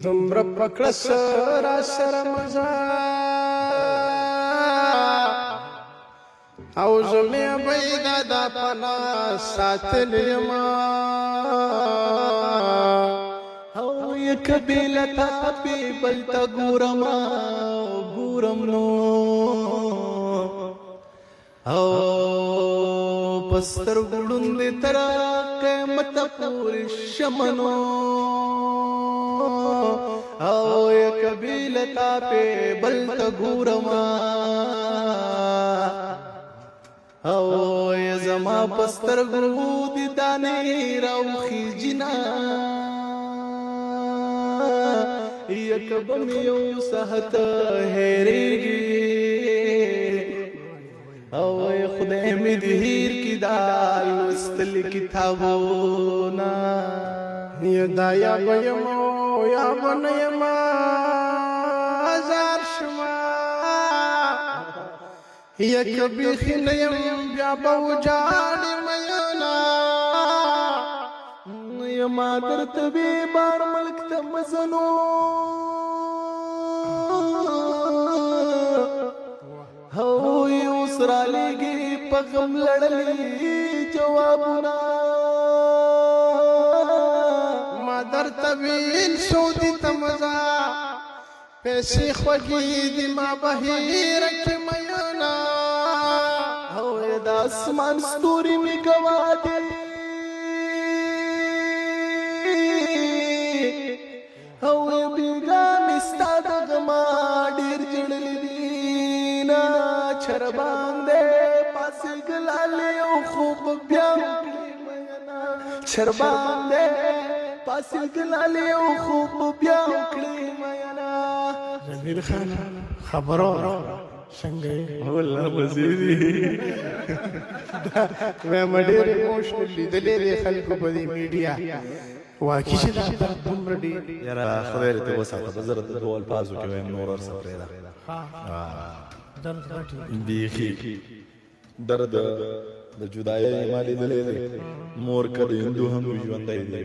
دومره پکړه سره سره مزه او زمې بیدا دا پنا ساتل یما او یک بیلتا پی بلتا ګورما ګورم نو او پستر ګړون دې تر قیامت پورې شمنو او یک بیلتا پی بلتا ګورما او زما پستر ګړو دې دانې راوخي جنا یک بم یو سحت هېریږي او خدای مې دې هیر کی دا لوستل کتابونه دا یا بېمو یا بنېما هزار شما یک بیخي نه یم بیا به وجاړې مینا یما درته بې بار ملک ته مزنو هو اوس رالیږي په غم لړلي جوابونه ما درته ویل شو دې ته مزه پیسې خوږې دي ما بهیر کې مینا او د اسمان ستوري مې ګوا دي او بیګا مستا د غما ډیر جړلې دي نا چر باندې پاسې ګلالې او خوب بیا چر باندې پاسې ګلالې او خوب بیا کړې مینا زمیر خان خبرو څنګه والله مزيدي مې مډېر ایموشنل لیدلې دي خلکو په دې میډیا واقعي چې دا دومره ډېر یاره خبره ته وساته بزر د ډول پازو کې ویم نور ور سره ده درد غټي بیخي درد د جدای مالی دلې مور کده هندو هم ژوندای دی